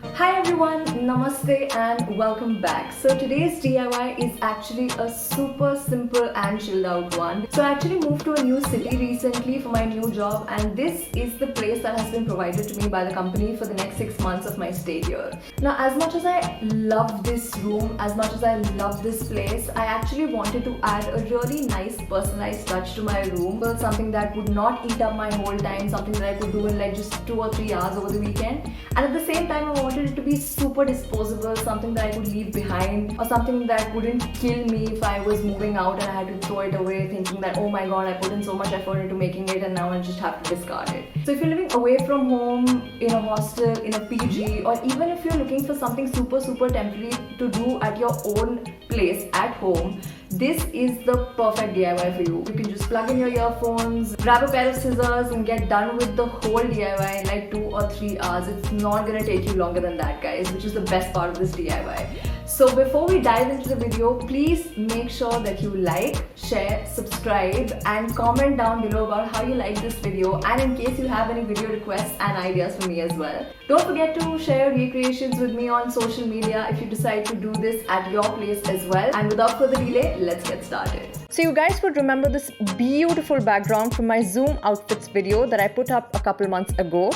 Hi everyone, namaste and welcome back. So today's DIY is actually a super simple and chilled out one. So I actually moved to a new city recently for my new job, and this is the place that has been provided to me by the company for the next 6 months of my stay here. Now, as much as I love this room, as much as I love this place, I actually wanted to add a really nice personalized touch to my room. Well, something that would not eat up my whole time, something that I could do in like just 2 or 3 hours over the weekend. And at the same time, I wanted it to be super disposable, something that I could leave behind, or something that wouldn't kill me if I was moving out and I had to throw it away, thinking that, oh my god, I put in so much effort into making it and now I just have to discard it. So if you're living away from home, in a hostel, in a PG, or even if you're looking for something super temporary to do at your own place at home, this is the perfect DIY for you. You can just plug in your earphones, grab a pair of scissors and get done with the whole DIY in like 2 or 3 hours. It's not gonna take you longer than that, guys, which is the best part of this DIY. So before we dive into the video, please make sure that you like, share, subscribe and comment down below about how you like this video, and in case you have any video requests and ideas for me as well. Don't forget to share recreations with me on social media if you decide to do this at your place as well. And without further delay, let's get started. So you guys would remember this beautiful background from my Zoom outfits video that I put up a couple months ago.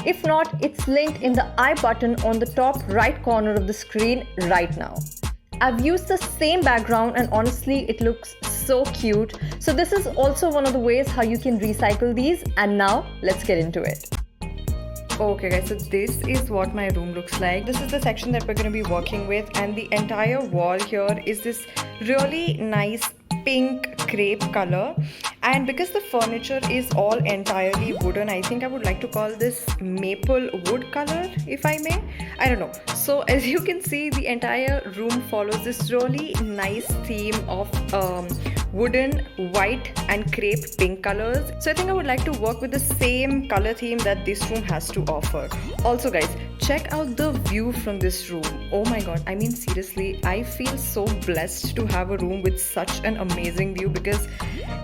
If not, it's linked in the I button on the top right corner of the screen right now. I've used the same background and honestly it looks so cute. So this is also one of the ways how you can recycle these, and now let's get into it. Okay guys, so this is what my room looks like. This is the section that we're going to be working with, and the entire wall here is this really nice pink crepe color. And because the furniture is all entirely wooden, I think I would like to call this maple wood color, if I may. I don't know. So as you can see, the entire room follows this really nice theme of wooden, white and crepe pink colors. So I think I would like to work with the same color theme that this room has to offer. Also guys, check out the view from this room. Oh my god, I mean seriously, I feel so blessed to have a room with such an amazing view, because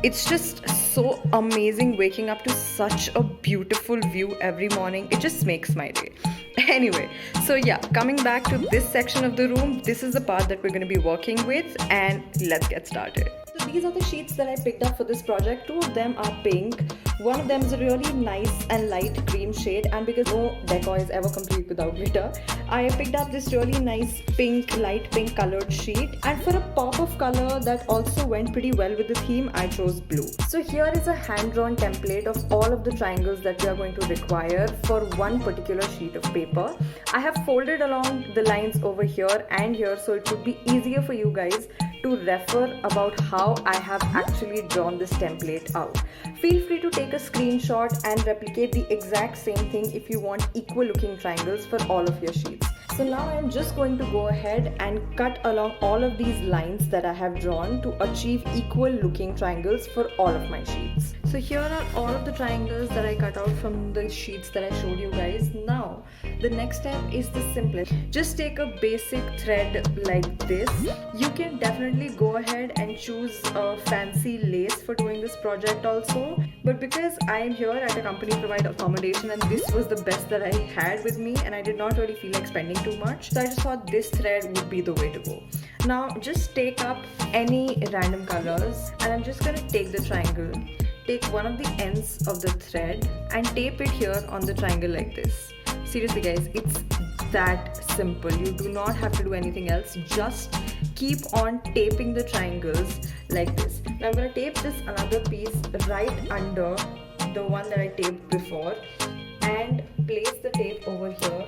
it's just so amazing waking up to such a beautiful view every morning. It just makes my day. Anyway, so yeah, coming back to this section of the room, this is the part that we're going to be working with, and let's get started. So these are the sheets that I picked up for this project. 2 of them are pink. One of them is a really nice and light cream shade, and because no decor is ever complete without glitter, I picked up this really nice pink, light pink colored sheet. And for a pop of color that also went pretty well with the theme, I chose blue. So here is a hand-drawn template of all of the triangles that we are going to require for one particular sheet of paper. I have folded along the lines over here and here, so it would be easier for you guys to refer about how I have actually drawn this template out. Feel free to take a screenshot and replicate the exact same thing if you want equal looking triangles for all of your sheets. So now I'm just going to go ahead and cut along all of these lines that I have drawn to achieve equal looking triangles for all of my sheets. So here are all of the triangles that I cut out from the sheets that I showed you guys. Now the next step is the simplest. Just take a basic thread like this. You can definitely go ahead and choose a fancy lace for doing this project also, but because I am here at a company provide accommodation and this was the best that I had with me and I did not really feel like spending too much, so I just thought this thread would be the way to go. Now just take up any random colors, and I'm just gonna take the triangle, take one of the ends of the thread and tape it here on the triangle like this. Seriously guys, it's that simple. You do not have to do anything else. Just keep on taping the triangles like this. Now I'm going to tape this another piece right under the one that I taped before and place the tape over here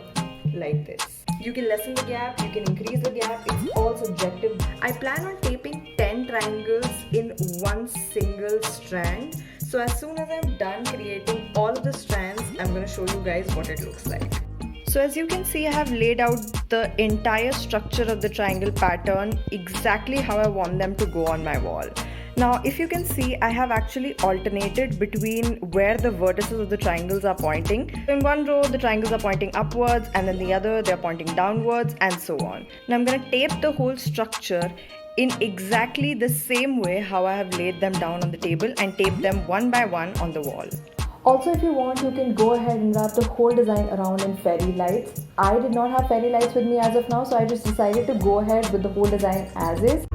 like this. You can lessen the gap, you can increase the gap, it's all subjective. I plan on taping 10 triangles in one single strand. So as soon as I'm done creating all of the strands, I'm going to show you guys what it looks like. So as you can see, I have laid out the entire structure of the triangle pattern exactly how I want them to go on my wall. Now if you can see, I have actually alternated between where the vertices of the triangles are pointing. In one row the triangles are pointing upwards, and then the other they're pointing downwards, and so on. Now I'm going to tape the whole structure in exactly the same way how I have laid them down on the table and tape them one by one on the wall. Also, if you want, you can go ahead and wrap the whole design around in fairy lights. I did not have fairy lights with me as of now, so I just decided to go ahead with the whole design as is.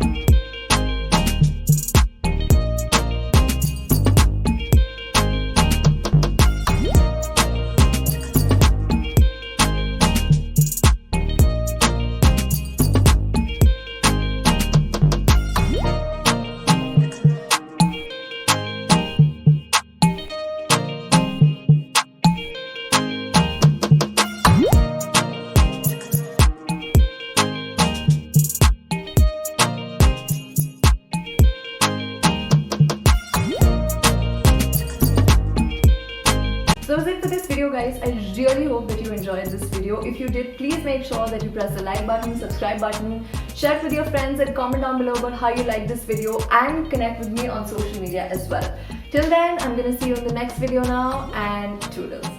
So that was it for this video, guys. I really hope that you enjoyed this video. If you did, please make sure that you press the like button, subscribe button, share it with your friends, and comment down below about how you like this video, and connect with me on social media as well. Till then, I'm gonna see you in the next video now, and toodles.